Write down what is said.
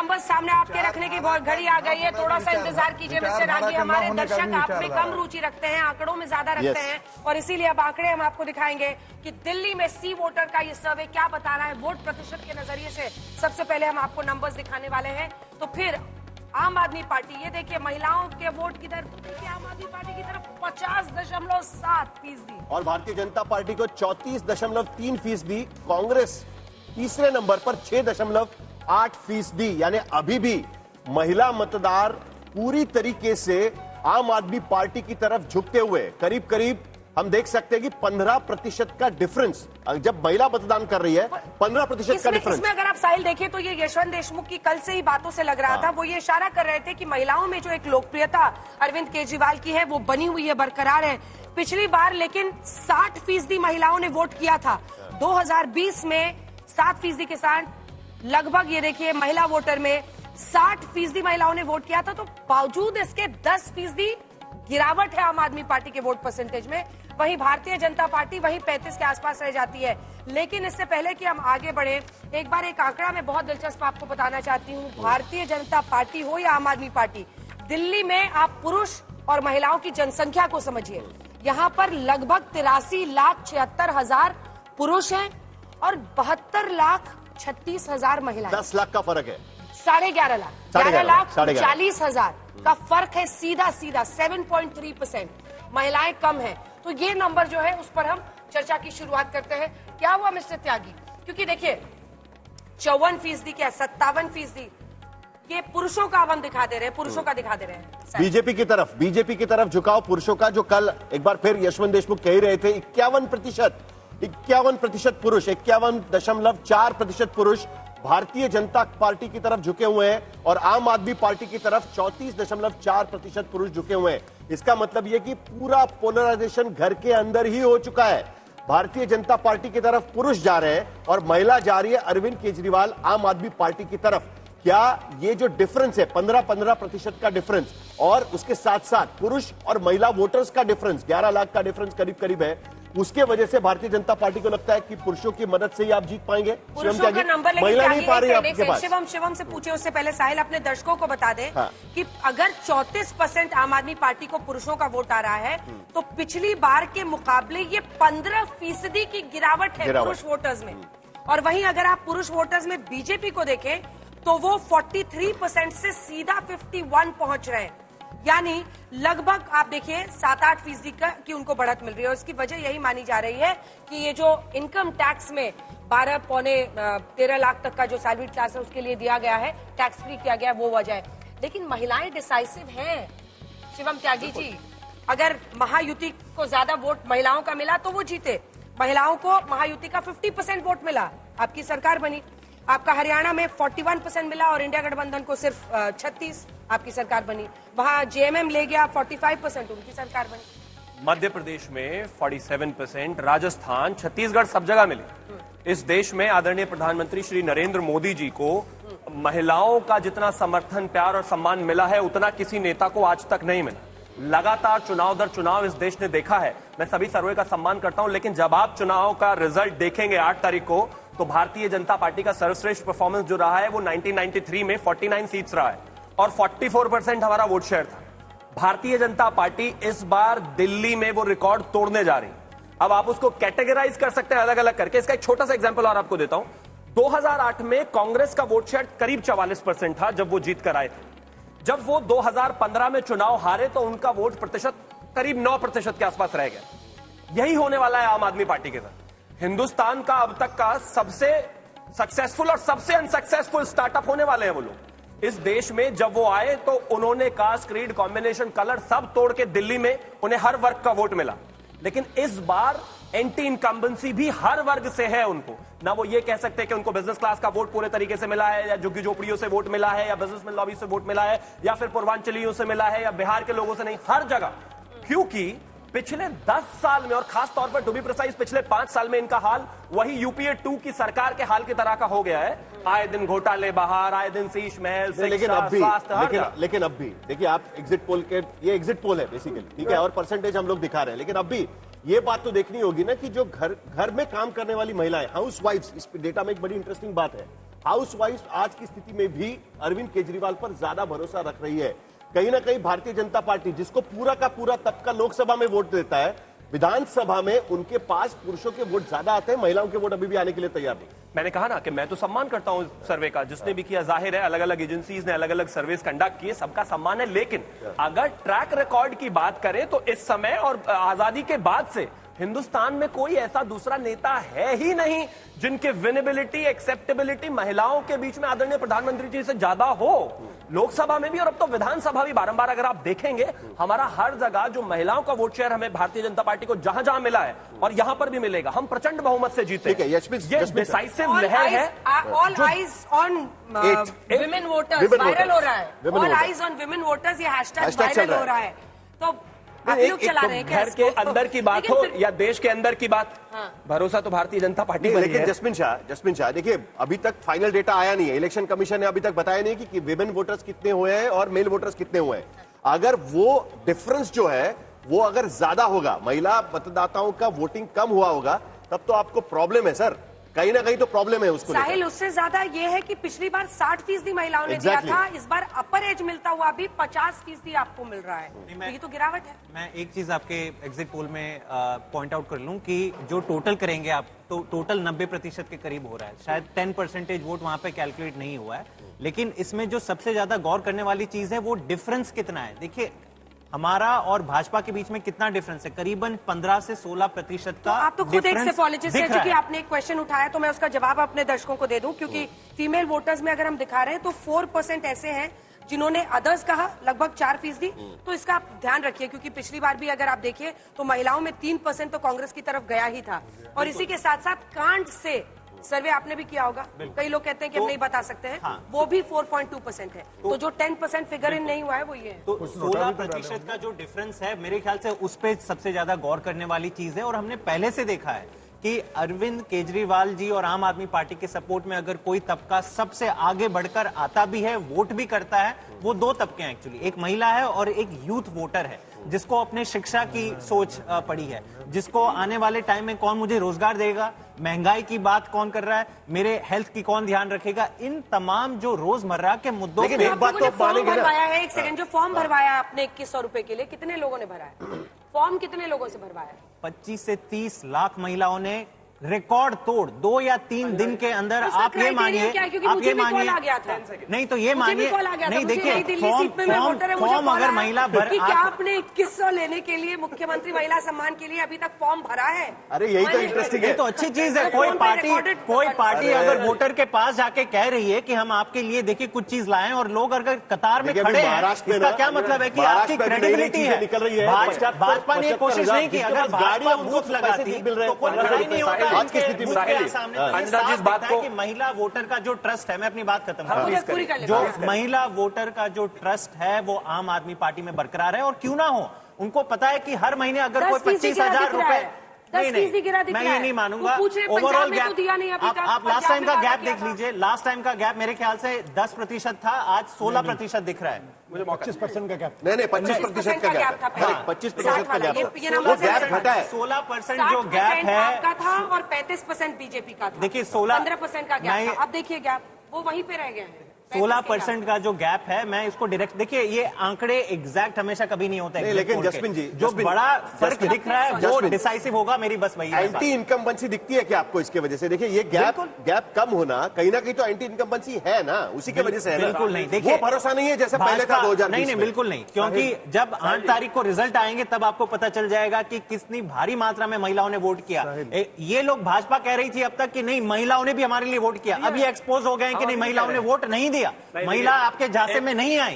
Number सामने आपके रखने की बहुत घड़ी आ गई है। थोड़ा सा इंतजार कीजिए मिस्टर रागी। हमारे दर्शक आप में कम रुचि रखते हैं, आंकड़ों में ज्यादा रखते हैं, और इसीलिए अब आंकड़े हम आपको दिखाएंगे कि दिल्ली में सी वोटर का ये सर्वे क्या बता रहा है वोट प्रतिशत के नजरिए से। सबसे पहले हम आपको नंबर्स दिखाने वाले हैं। तो फिर आम आदमी पार्टी, ये देखिए महिलाओं के वोट की दर, देखिए आम आदमी पार्टी की तरफ 50.7%, और भारतीय जनता पार्टी को 34.3%। कांग्रेस तीसरे नंबर पर 6.8%। यानी अभी भी महिला मतदार पूरी तरीके से आम आदमी पार्टी की तरफ झुकते हुए करीब करीब हम देख सकते हैं कि 15% का डिफरेंस, जब महिला मतदान कर रही है 15% का डिफरेंस। इसमें अगर आप साहिल देखिए तो ये यशवंत देशमुख की कल से ही बातों से लग रहा था, वो ये इशारा कर रहे थे कि महिलाओं में जो एक लोकप्रियता अरविंद केजरीवाल की है वो बनी हुई है, बरकरार है। पिछली बार लेकिन 60% महिलाओं ने वोट किया था। 2020 में 7% के साथ लगभग ये देखिए महिला वोटर में 60% महिलाओं ने वोट किया था। तो बावजूद इसके 10% गिरावट है आम आदमी पार्टी के वोट परसेंटेज में। वहीं भारतीय जनता पार्टी वहीं 35 के आसपास रह जाती है। लेकिन इससे पहले कि हम आगे बढ़े, एक बार एक आंकड़ा मैं बहुत दिलचस्प आपको बताना चाहती हूँ। भारतीय जनता पार्टी हो या आम आदमी पार्टी, दिल्ली में आप पुरुष और महिलाओं की जनसंख्या को समझिए। यहाँ पर लगभग 83,76,000 पुरुष हैं और 72,36,000 महिलाएं। 10 लाख का फर्क है। 11.5 लाख, 11,40,000 का फर्क है। सीधा 7.3% महिलाएं कम है। तो ये नंबर जो है उस पर हम चर्चा की शुरुआत करते हैं। क्या हुआ मिस्टर त्यागी? क्योंकि देखिए 54% क्या 57% ये पुरुषों का हम दिखा दे रहे हैं, पुरुषों का दिखा दे रहे हैं। बीजेपी की तरफ झुकाव पुरुषों का, जो कल एक बार फिर यशवंत देशमुख कह ही रहे थे 51% पुरुष, 51.4% पुरुष भारतीय जनता पार्टी की तरफ झुके हुए हैं और आम आदमी पार्टी की तरफ 34.4% पुरुष झुके हुए हैं। इसका मतलब यह कि पूरा पोलराइजेशन घर के अंदर ही हो चुका है। भारतीय जनता पार्टी की तरफ पुरुष जा रहे हैं और महिला जा रही है अरविंद केजरीवाल आम आदमी पार्टी की तरफ। क्या ये जो डिफरेंस है 15% का डिफरेंस, और उसके साथ साथ पुरुष और महिला वोटर्स का डिफरेंस 11 लाख का डिफरेंस करीब करीब है, उसके वजह से भारतीय जनता पार्टी को लगता है कि पुरुषों की मदद से ही आप जीत पाएंगे। पुरुषों का नंबर महिला नहीं पा रही है आपके पास। शिवम से पूछे उससे पहले साहिल अपने दर्शकों को बता दें कि अगर 34% आम आदमी पार्टी को पुरुषों का वोट आ रहा है तो पिछली बार के मुकाबले ये 15% की गिरावट है पुरुष वोटर्स में। और वहीं अगर आप पुरुष वोटर्स में बीजेपी को देखें तो वो 43% से सीधा 51 पहुंच रहे हैं। यानी लगभग आप देखिए 7-8% की उनको बढ़त मिल रही है। और इसकी वजह यही मानी जा रही है कि ये जो इनकम टैक्स में 12-13 लाख तक का जो सैलरी क्लास है उसके लिए दिया गया है, टैक्स फ्री किया गया है, वो वजह है। लेकिन महिलाएं डिसाइसिव हैं शिवम त्यागी जी। अगर महायुति को ज्यादा वोट महिलाओं का मिला तो वो जीते। महिलाओं को महायुति का 50% वोट मिला, आपकी सरकार बनी। आपका हरियाणा में 41% मिला और इंडिया गठबंधन को सिर्फ 36, आपकी सरकार बनी। वहां जेएमएम ले गया 45%, उनकी सरकार बनी। मध्य प्रदेश में 47%, राजस्थान, छत्तीसगढ़ सब जगह मिली। इस देश में आदरणीय प्रधानमंत्री श्री नरेंद्र मोदी जी को महिलाओं का जितना समर्थन, प्यार और सम्मान मिला है उतना किसी नेता को आज तक नहीं मिला। लगातार चुनाव दर चुनाव इस देश ने देखा है। मैं सभी सर्वे का सम्मान करता हूं, लेकिन जब आप चुनाव का रिजल्ट देखेंगे 8 तारीख को, तो भारतीय जनता पार्टी का सर्वश्रेष्ठ परफॉर्मेंस जो रहा है वो 1993 में 49 सीट्स रहा है और 44% हमारा वोट शेयर था। भारतीय जनता पार्टी इस बार दिल्ली में वो रिकॉर्ड तोड़ने जा रही। अब आप उसको कैटेगराइज कर सकते हैं अलग अलग करके। इसका एक छोटा सा एग्जांपल और आपको देता हूं। 2008 में कांग्रेस का वोट शेयर करीब 44% था जब वो जीत कर आए थे। जब वो 2015 में चुनाव हारे तो उनका वोट प्रतिशत करीब 9% के आसपास रह गया। यही होने वाला है आम आदमी पार्टी के साथ। हिंदुस्तान का अब तक का सबसे सक्सेसफुल और सबसे अनसक्सेसफुल स्टार्टअप होने वाले हैं वो लोग। इस देश में जब वो आए तो उन्होंने कास्ट, क्रीड, कॉम्बिनेशन, कलर सब तोड़ के दिल्ली में उन्हें हर वर्ग का वोट मिला। लेकिन इस बार एंटी इनकम्बेंसी भी हर वर्ग से है उनको। ना वो ये कह सकते कि उनको बिजनेस क्लास का वोट पूरे तरीके से मिला है, या झुग्गी झोपड़ियों से वोट मिला है, या बिजनेसमैन लॉबी से वोट मिला है, या फिर पूर्वांचलियों से मिला है, या बिहार के लोगों से नहीं, हर जगह। क्योंकि पिछले 10 साल में, और खास तौर पर टू बी प्रिसाइज पिछले 5 साल में, इनका हाल वही यूपीए 2 की सरकार के हाल की तरह का हो गया है। आए दिन घोटाले बाहर, आए दिन शीश महल, लेकिन अब भी देखिए आप एग्जिट पोल के, ये एग्जिट पोल है बेसिकली, ठीक है, और परसेंटेज हम लोग दिखा रहे हैं। लेकिन अब भी ये बात तो देखनी होगी ना कि जो घर में काम करने वाली महिलाएं, हाउस वाइफ्स, इस डेटा में एक बड़ी इंटरेस्टिंग बात है हाउसवाइफ आज की स्थिति में भी अरविंद केजरीवाल पर ज्यादा भरोसा रख रही है। कहीं ना कहीं भारतीय जनता पार्टी, जिसको पूरा का पूरा तबका लोकसभा में वोट देता है, विधानसभा में उनके पास पुरुषों के वोट ज्यादा आते हैं, महिलाओं के वोट अभी भी आने के लिए तैयार नहीं। मैंने कहा ना कि मैं तो सम्मान करता हूं सर्वे का, जिसने भी किया। जाहिर है अलग अलग एजेंसीज ने अलग अलग सर्वेस कंडक्ट किए, सबका सम्मान है। लेकिन अगर ट्रैक रिकॉर्ड की बात करें तो इस समय और आजादी के बाद से हिंदुस्तान में कोई ऐसा दूसरा नेता है ही नहीं जिनके विनेबिलिटी, एक्सेप्टेबिलिटी महिलाओं के बीच में आदरणीय प्रधानमंत्री जी से ज्यादा हो। लोकसभा में भी और अब तो विधानसभा भी बारंबार अगर आप देखेंगे, हमारा हर जगह जो महिलाओं का वोट शेयर हमें भारतीय जनता पार्टी को जहां जहां मिला है और यहां पर भी मिलेगा, हम प्रचंड बहुमत से जीते। ठीक है, ये डिसाइसिव लहर है। All eyes on women voters viral हो रहा है। All eyes on women voters, ये हैशटैग वायरल हो रहा है। तो आप लोग चला रहे हैं घर के अंदर की बात हो या देश के अंदर की बात, भरोसा तो भारतीय जनता पार्टी पर ही है। लेकिन जसमिन शाह देखिए, अभी तक फाइनल डेटा आया नहीं है। इलेक्शन कमीशन ने अभी तक बताया नहीं कि विमेन वोटर्स कितने हुए हैं और मेल वोटर्स कितने हुए हैं। अगर वो डिफरेंस जो है वो अगर ज्यादा होगा, महिला मतदाताओं का वोटिंग कम हुआ होगा, तब तो आपको प्रॉब्लम है सर, कहीं ना कहीं तो प्रॉब्लम है उसको। साहिल, उससे ज्यादा ये है कि पिछली बार 60% महिलाओं ने दिया था, इस बार अपर एज मिलता हुआ भी 50% आपको मिल रहा है। तो ये तो गिरावट है। मैं एक चीज आपके एग्जिट पोल में पॉइंट आउट कर लूं कि जो टोटल करेंगे आप, तो टोटल 90% के करीब हो रहा है। शायद 10% वोट वहां पे कैलकुलेट नहीं हुआ है, लेकिन इसमें जो सबसे ज्यादा गौर करने वाली चीज है वो डिफरेंस कितना है। देखिए, हमारा और भाजपा के बीच में कितना डिफरेंस है, करीबन 15 से 16% का। आप तो खुद एक सेफोलॉजिस्ट हैं, क्योंकि आपने एक क्वेश्चन उठाया तो मैं उसका जवाब अपने दर्शकों को दे दूं, क्योंकि फीमेल वोटर्स में अगर हम दिखा रहे हैं तो 4% ऐसे हैं जिन्होंने अदर्स कहा, लगभग 4%। तो इसका आप ध्यान रखिए, क्योंकि पिछली बार भी अगर आप देखिए तो महिलाओं में 3% तो कांग्रेस की तरफ गया ही था। और इसी के साथ साथ कांड से सर्वे आपने भी किया होगा, कई लोग कहते हैं कि हम नहीं बता सकते हैं, वो भी 4.2% है। तो जो 10% फिगर इन नहीं हुआ है वो ये है। तो 16% का जो डिफरेंस है, मेरे ख्याल से उस पे सबसे ज्यादा गौर करने वाली चीज है। और हमने पहले से देखा है कि अरविंद केजरीवाल जी और आम आदमी पार्टी के सपोर्ट में अगर कोई तबका सबसे आगे बढ़कर आता भी है, वोट भी करता है, वो दो तबके हैं एक्चुअली, एक महिला है और एक यूथ वोटर है, जिसको अपने शिक्षा की सोच पड़ी है, जिसको आने वाले टाइम में कौन मुझे रोजगार देगा, महंगाई की बात कौन कर रहा है, मेरे हेल्थ की कौन ध्यान रखेगा, इन तमाम जो रोजमर्रा के मुद्दों पे एक बात तो फॉर्म भरवाया है। एक सेकंड, जो फॉर्म भरवाया आपने 2100 रुपए के लिए, कितने लोगों ने भरा है फॉर्म? कितने लोगों से भरवाया है? 25 से 30 लाख महिलाओं ने रिकॉर्ड तोड़ 2 या 3 दिन के अंदर। आप ये मानिए, आप ये मानिए, नहीं तो ये मानिए, नहीं देखिए, फॉर्म अगर महिला भर, क्या आपने 2100 लेने के लिए मुख्यमंत्री महिला सम्मान के लिए अभी तक फॉर्म भरा है? अरे यही तो इंटरेस्टिंग है। तो अच्छी चीज है। कोई पार्टी अगर वोटर के पास जाके कह रही है कि हम आपके लिए देखिए कुछ चीज लाए, और लोग अगर कतार में खड़े हैं, इसका क्या मतलब है कि आपकी क्रेडिबिलिटी है। निकल रही है। भाजपा ने कोशिश नहीं की, अगर भाजपा बूथ लगाती तो कोई लड़ाई नहीं होता। आज की स्थिति में जिस बात को, कि महिला वोटर का जो ट्रस्ट है, मैं अपनी बात खत्म करूं, जो महिला वोटर का जो ट्रस्ट है वो आम आदमी पार्टी में बरकरार है। और क्यों ना हो, उनको पता है कि हर महीने अगर कोई 25,000 रुपए, नहीं, मैं ये नहीं मानूंगा। ओवरऑल गैप, आप लास्ट टाइम का गैप देख लीजिए, लास्ट टाइम का गैप मेरे ख्याल से 10% था, आज 16% दिख रहा है। मुझे 25% का गैप, नहीं 25% का गैप था, 25% का गैप, वो गैप घटा है। 16% जो गैप है आपका था और 35% बीजेपी का था। देखिए 15% का गैप था, अब देखिए गैप वो वहीं पे रह गए हैं। 16% का जो गैप है, मैं इसको डायरेक्ट, देखिए ये आंकड़े एग्जैक्ट हमेशा कभी नहीं होता है, लेकिन जसमिन जी, जो बड़ा फर्क दिख रहा है वो डिसाइसिव होगा। मेरी बस वही एंटी इनकम्बेंसी दिखती है क्या आपको इसके वजह से? देखिए ये गैप कम होना कहीं ना कहीं तो एंटी इनकम्बेंसी है ना, उसी की वजह से है। बिल्कुल नहीं, देखिए वो भरोसा नहीं है जैसे पहले था 2020 में। नहीं, बिल्कुल नहीं, क्योंकि जब 8 तारीख को रिजल्ट आएंगे तब आपको पता चल जाएगा कि कितनी भारी मात्रा में महिलाओं ने वोट किया। ये लोग, भाजपा कह रही थी अब तक कि नहीं महिलाओं ने भी हमारे लिए वोट किया, अब ये एक्सपोज हो गए कि नहीं महिलाओं ने वोट नहीं दिया, महिला आपके झांसे में नहीं आई।